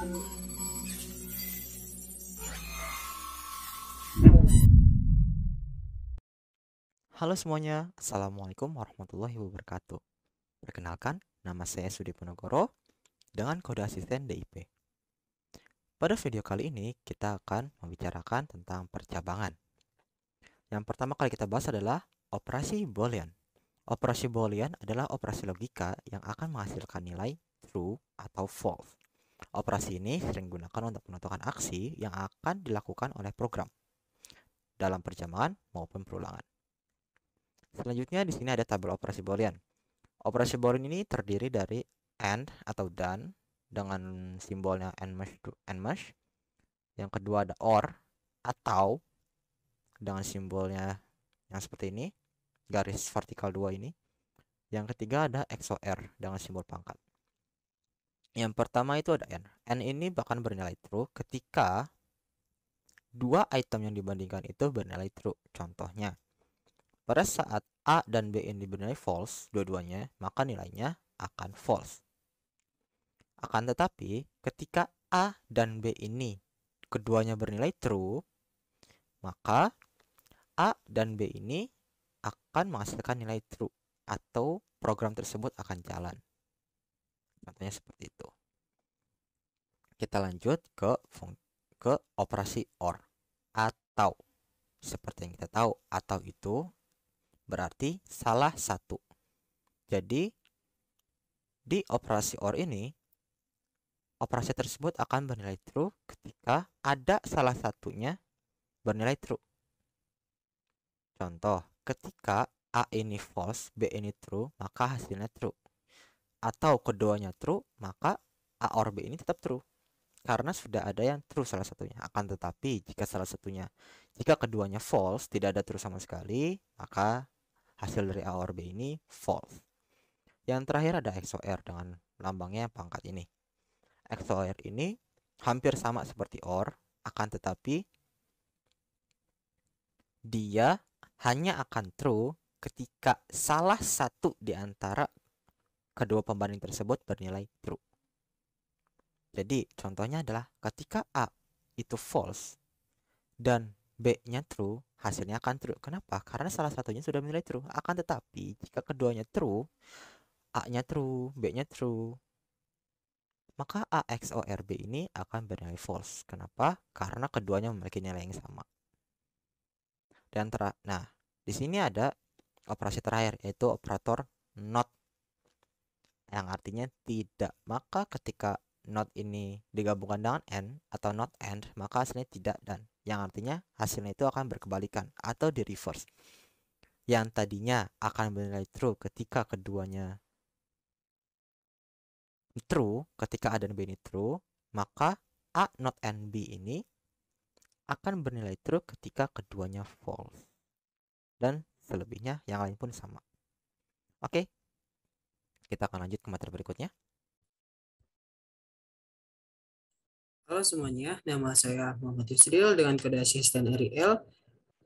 Halo semuanya, Assalamualaikum warahmatullahi wabarakatuh. Perkenalkan, nama saya Sudi Ponegoro dengan kode asisten DIP. Pada video kali ini, kita akan membicarakan tentang percabangan. Yang pertama kali kita bahas adalah operasi Boolean. Operasi Boolean adalah operasi logika yang akan menghasilkan nilai true atau false. Operasi ini sering digunakan untuk menentukan aksi yang akan dilakukan oleh program dalam percabangan maupun perulangan. Selanjutnya di sini ada tabel operasi Boolean. Operasi Boolean ini terdiri dari AND atau DAN dengan simbolnya AND-. Yang kedua ada OR atau dengan simbolnya yang seperti ini, garis vertikal 2 ini. Yang ketiga ada XOR dengan simbol pangkat. Yang pertama itu ada N. N ini bahkan bernilai true ketika dua item yang dibandingkan itu bernilai true. Contohnya, pada saat A dan B ini bernilai false, dua-duanya, maka nilainya akan false. Akan tetapi, ketika A dan B ini keduanya bernilai true, maka A dan B ini akan menghasilkan nilai true atau program tersebut akan jalan. Contohnya seperti itu. Kita lanjut ke operasi OR atau. Seperti yang kita tahu, atau itu berarti salah satu. Jadi di operasi OR ini, operasi tersebut akan bernilai true ketika ada salah satunya bernilai true. Contoh, ketika A ini false, B ini true, maka hasilnya true. Atau keduanya true, maka A or B ini tetap true. Karena sudah ada yang true salah satunya. Akan tetapi, jika keduanya false, tidak ada true sama sekali, maka hasil dari A or B ini false. Yang terakhir ada XOR dengan lambangnya pangkat ini. XOR ini hampir sama seperti OR, akan tetapi dia hanya akan true ketika salah satu di antara kedua pembanding tersebut bernilai true. Jadi contohnya adalah ketika A itu false dan B-nya true, hasilnya akan true. Kenapa? Karena salah satunya sudah bernilai true. Akan tetapi jika keduanya true, A-nya true, B-nya true, maka A XOR B ini akan bernilai false. Kenapa? Karena keduanya memiliki nilai yang sama. Nah, di sini ada operasi terakhir, yaitu operator not, yang artinya tidak. Maka ketika not ini digabungkan dengan and atau not and, maka hasilnya tidak dan, yang artinya hasilnya itu akan berkebalikan atau di reverse. Yang tadinya akan bernilai true ketika keduanya true, ketika A dan B ini true, maka A not and B ini akan bernilai true ketika keduanya false. Dan selebihnya yang lain pun sama. Oke, kita akan lanjut ke materi berikutnya. Halo semuanya, nama saya Muhammad Yusril dengan kode asisten RIL.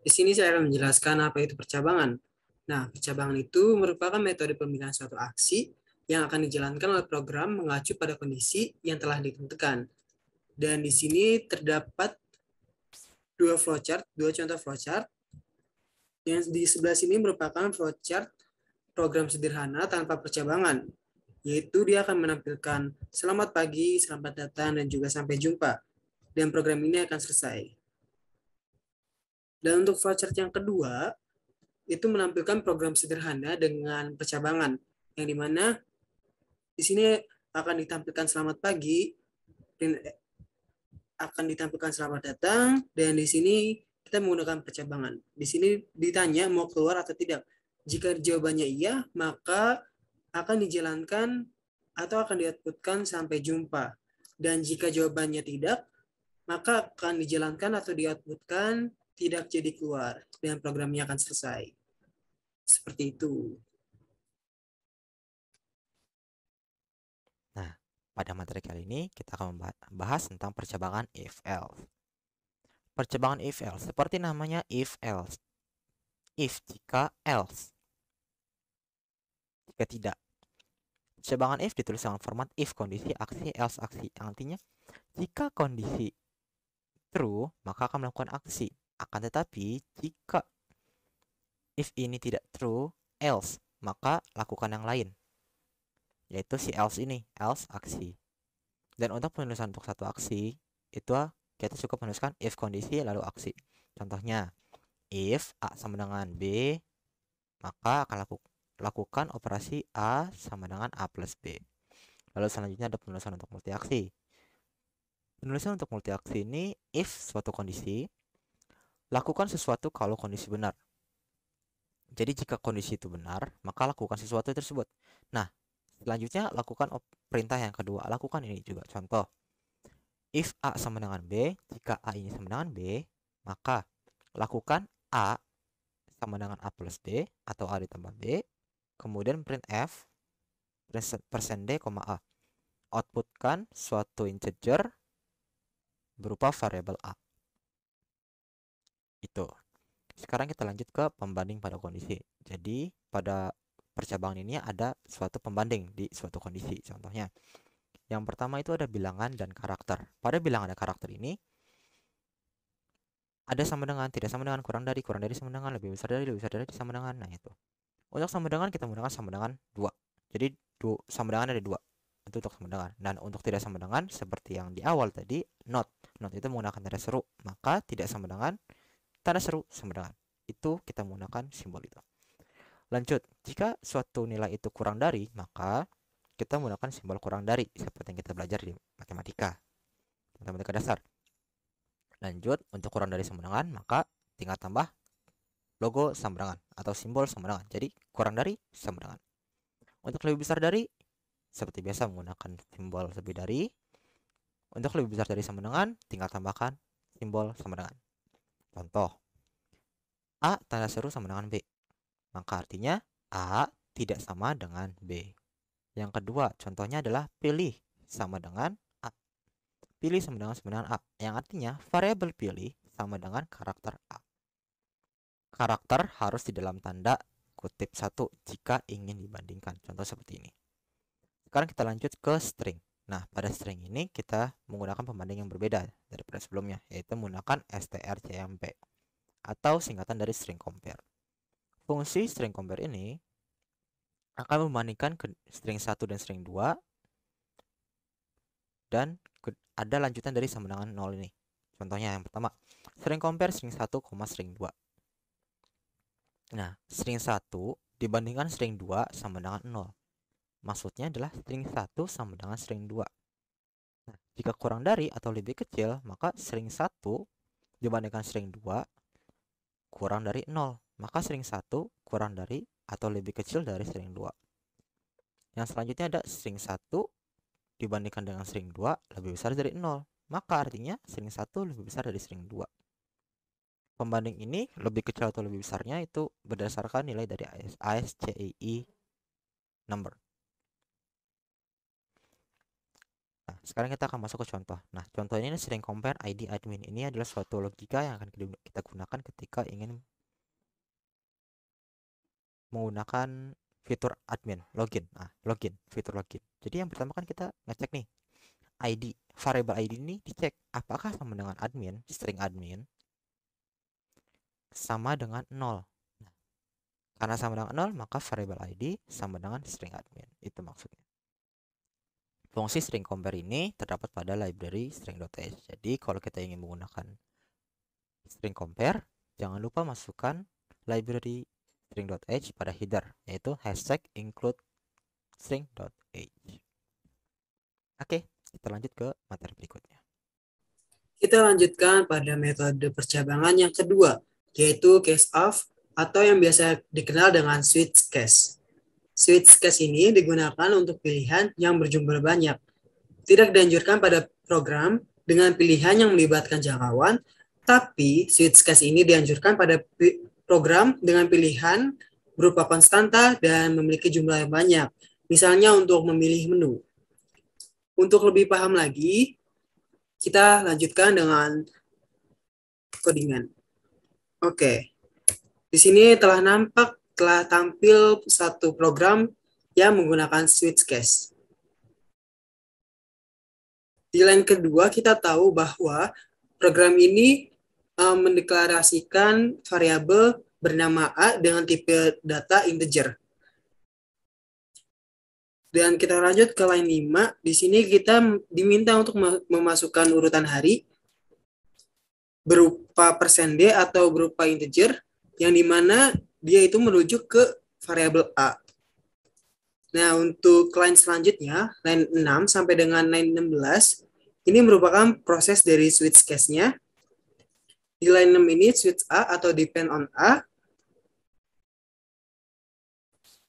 Di sini saya akan menjelaskan apa itu percabangan. Nah, percabangan itu merupakan metode pemilihan suatu aksi yang akan dijalankan oleh program mengacu pada kondisi yang telah ditentukan. Dan di sini terdapat dua contoh flowchart. Yang di sebelah sini merupakan flowchart program sederhana tanpa percabangan, yaitu dia akan menampilkan selamat pagi, selamat datang, dan juga sampai jumpa. Dan program ini akan selesai. Dan untuk flowchart yang kedua, itu menampilkan program sederhana dengan percabangan, yang dimana di sini akan ditampilkan selamat pagi, dan akan ditampilkan selamat datang, dan di sini kita menggunakan percabangan. Di sini ditanya mau keluar atau tidak. Jika jawabannya iya, maka akan dijalankan atau akan di-outputkan sampai jumpa. Dan jika jawabannya tidak, maka akan dijalankan atau di-outputkan tidak jadi keluar, dan programnya akan selesai. Seperti itu. Nah, pada materi kali ini kita akan membahas tentang percabangan if-else. Percabangan if-else seperti namanya if-else. If jika, else jika tidak. Percabangan if ditulis dengan format if kondisi aksi else aksi, yang artinya jika kondisi true maka akan melakukan aksi. Akan tetapi jika if ini tidak true, else, maka lakukan yang lain, yaitu si else ini, else aksi. Dan untuk penulisan untuk satu aksi, itu kita cukup menuliskan if kondisi lalu aksi. Contohnya, if A sama dengan B, maka akan lakukan operasi A sama dengan A plus B. Lalu selanjutnya ada penulisan untuk multi aksi. Penulisan untuk multi aksi ini, if suatu kondisi, lakukan sesuatu kalau kondisi benar. Jadi jika kondisi itu benar, maka lakukan sesuatu tersebut. Nah, selanjutnya lakukan perintah yang kedua. Lakukan ini juga. Contoh, if A sama dengan B, jika A ini sama dengan B, maka lakukan A sama dengan A plus B atau A ditambah B, kemudian print F persen D, A. Outputkan suatu integer berupa variabel A. Itu. Sekarang kita lanjut ke pembanding pada kondisi. Jadi pada percabangan ini ada suatu pembanding di suatu kondisi. Contohnya, yang pertama itu ada bilangan dan karakter. Pada bilangan dan karakter ini ada sama dengan, tidak sama dengan, kurang dari sama dengan, lebih besar dari, sama dengan. Nah itu. Untuk sama dengan kita menggunakan sama dengan 2. Jadi sama dengan ada 2. Itu untuk sama dengan. Dan untuk tidak sama dengan seperti yang di awal tadi, not. Not itu menggunakan tanda seru. Maka tidak sama dengan tanda seru sama dengan. Itu kita menggunakan simbol itu. Lanjut, jika suatu nilai itu kurang dari, maka kita menggunakan simbol kurang dari seperti yang kita belajar di matematika dasar. Lanjut, untuk kurang dari sama dengan, maka tinggal tambah logo sama dengan atau simbol sama dengan. Jadi kurang dari sama dengan. Untuk lebih besar dari, seperti biasa menggunakan simbol lebih dari. Untuk lebih besar dari sama dengan, tinggal tambahkan simbol sama dengan. Contoh, A tanda seru sama dengan B. Maka artinya A tidak sama dengan B. Yang kedua, contohnya adalah pilih sama dengan A. Pilih sama dengan A. Yang artinya variabel pilih sama dengan karakter A. Karakter harus di dalam tanda kutip 1 jika ingin dibandingkan. Contoh seperti ini. Sekarang kita lanjut ke string. Nah, pada string ini kita menggunakan pembanding yang berbeda daripada sebelumnya, yaitu menggunakan strcmp atau singkatan dari string compare. Fungsi string compare ini akan membandingkan ke string 1 dan string 2 dan ada lanjutan dari sama dengan 0 ini. Contohnya yang pertama, string compare string 1, string 2. Nah, string 1 dibandingkan string 2 sama dengan 0. Maksudnya adalah string 1 sama dengan string 2. Nah, jika kurang dari atau lebih kecil, maka string 1 dibandingkan string 2 kurang dari 0. Maka string 1 kurang dari atau lebih kecil dari string 2. Yang selanjutnya ada string 1 dibandingkan dengan string 2 lebih besar dari 0. Maka artinya string 1 lebih besar dari string 2. Pembanding ini lebih kecil atau lebih besarnya itu berdasarkan nilai dari ASCII number. Nah, sekarang kita akan masuk ke contoh. Nah, contoh ini string compare ID admin. Ini adalah suatu logika yang akan kita gunakan ketika ingin menggunakan fitur admin, login. Nah, login, fitur login. Jadi yang pertama kan kita ngecek nih, ID, variable ID ini dicek apakah sama dengan admin, string admin, sama dengan 0. Nah, karena sama dengan 0, maka variable ID sama dengan string admin. Itu maksudnya. Fungsi string compare ini terdapat pada library string.h. Jadi kalau kita ingin menggunakan string compare, jangan lupa masukkan library string.h pada header, yaitu hashtag include string.h. Oke, kita lanjut ke materi berikutnya. Kita lanjutkan pada metode percabangan yang kedua, yaitu case of atau yang biasa dikenal dengan switch case. Switch case ini digunakan untuk pilihan yang berjumlah banyak. Tidak dianjurkan pada program dengan pilihan yang melibatkan jangkauan, tapi switch case ini dianjurkan pada program dengan pilihan berupa konstanta dan memiliki jumlah yang banyak. Misalnya untuk memilih menu. Untuk lebih paham lagi, kita lanjutkan dengan codingan. Oke. Di sini telah tampil satu program yang menggunakan switch case. Di line kedua, kita tahu bahwa program ini mendeklarasikan variabel bernama A dengan tipe data integer. Dan kita lanjut ke line 5. Di sini kita diminta untuk memasukkan urutan hari berupa %d atau berupa integer, yang dimana dia itu merujuk ke variabel A. Nah, untuk line selanjutnya, line 6 sampai dengan line 16, ini merupakan proses dari switch case-nya. Di line 6 ini switch A atau depend on A,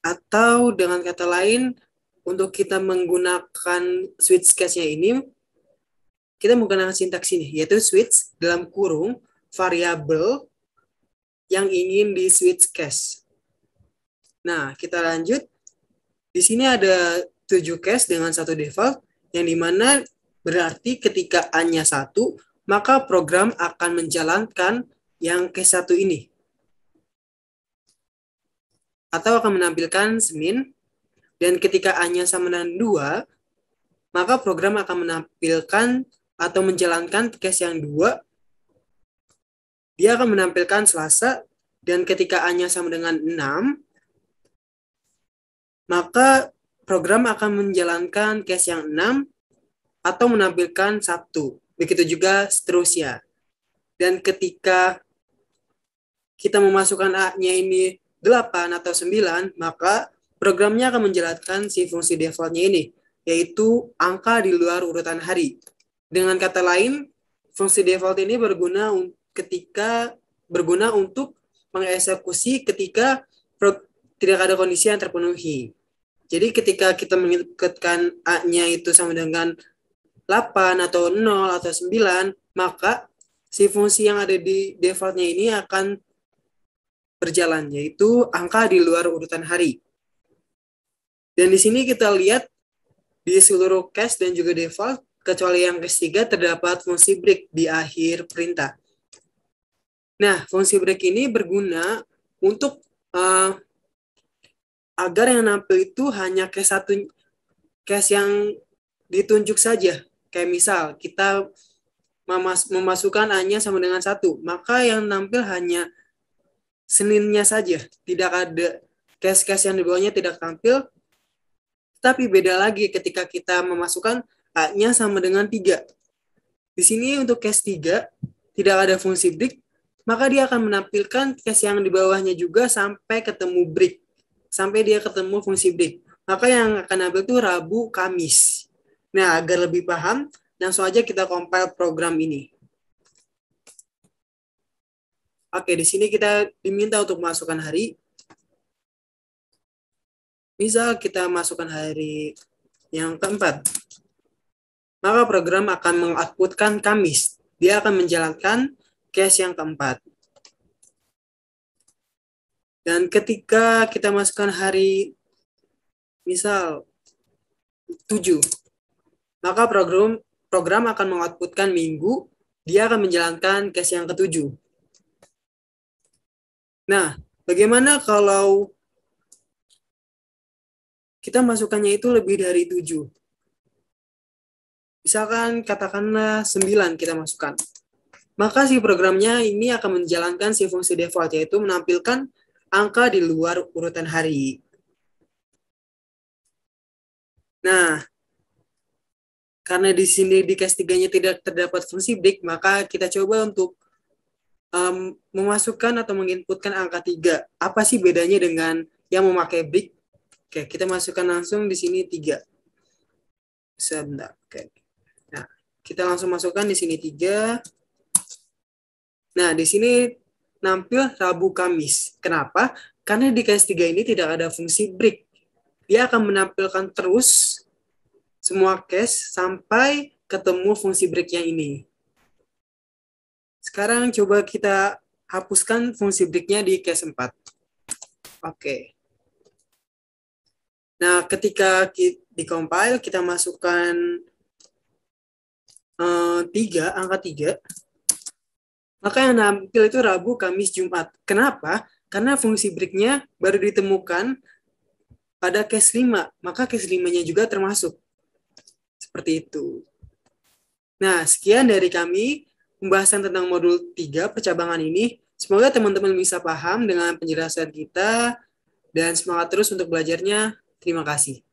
atau dengan kata lain, untuk kita menggunakan switch case-nya ini, kita menggunakan sintaks ini, yaitu switch dalam kurung variabel yang ingin di switch case. Nah, kita lanjut. Di sini ada 7 case dengan 1 default, yang dimana berarti ketika A-nya 1, maka program akan menjalankan yang case 1 ini. Atau akan menampilkan Senin, dan ketika A-nya sama dengan 2, maka program akan menampilkan atau menjalankan case yang 2, dia akan menampilkan Selasa, dan ketika A-nya sama dengan 6, maka program akan menjalankan case yang 6 atau menampilkan Sabtu. Begitu juga seterusnya. Dan ketika kita memasukkan A-nya ini 8 atau 9, maka programnya akan menjalankan si fungsi default-nya ini, yaitu angka di luar urutan hari. Dengan kata lain, fungsi default ini berguna untuk mengeksekusi ketika tidak ada kondisi yang terpenuhi. Jadi ketika kita menginputkan A-nya itu sama dengan 8 atau 0 atau 9, maka si fungsi yang ada di default-nya ini akan berjalan, yaitu angka di luar urutan hari. Dan di sini kita lihat di seluruh case dan juga default, kecuali yang case 3, terdapat fungsi break di akhir perintah. Nah, fungsi break ini berguna untuk agar yang nampil itu hanya case yang ditunjuk saja. Kayak misal, kita memasukkan A-nya sama dengan 1, maka yang nampil hanya Seninnya saja. Tidak ada case-case yang di bawahnya tidak tampil. Tapi beda lagi ketika kita memasukkan A-nya sama dengan 3. Di sini untuk case 3, tidak ada fungsi break, maka dia akan menampilkan case yang di bawahnya juga sampai ketemu break. Sampai dia ketemu fungsi break. Maka yang akan nampil itu Rabu, Kamis. Nah, agar lebih paham, langsung aja kita compile program ini. Oke, di sini kita diminta untuk masukkan hari. Misal kita masukkan hari yang keempat, maka program akan mengoutputkan Kamis. Dia akan menjalankan case yang keempat. Dan ketika kita masukkan hari, misal 7, maka program akan mengoutputkan Minggu. Dia akan menjalankan case yang ke-7. Nah, bagaimana kalau kita masukkannya itu lebih dari 7? Misalkan katakanlah 9 kita masukkan. Maka si programnya ini akan menjalankan si fungsi default, yaitu menampilkan angka di luar urutan hari. Nah, karena di sini di case 3-nya tidak terdapat fungsi break, maka kita coba untuk memasukkan atau menginputkan angka 3. Apa sih bedanya dengan yang memakai break? Oke, kita masukkan langsung di sini 3. Sebentar. Oke. Nah, kita langsung masukkan di sini 3. Nah, di sini nampil Rabu Kamis. Kenapa? Karena di case 3 ini tidak ada fungsi break. Dia akan menampilkan terus semua case sampai ketemu fungsi break-nya ini. Sekarang coba kita hapuskan fungsi break-nya di case 4. Oke. Nah, ketika di-compile, kita masukkan 3, angka 3. Maka yang nampil itu Rabu, Kamis, Jumat. Kenapa? Karena fungsi break-nya baru ditemukan pada case 5, maka case 5-nya juga termasuk. Seperti itu. Nah, sekian dari kami pembahasan tentang modul 3 percabangan ini. Semoga teman-teman bisa paham dengan penjelasan kita dan semangat terus untuk belajarnya. Terima kasih.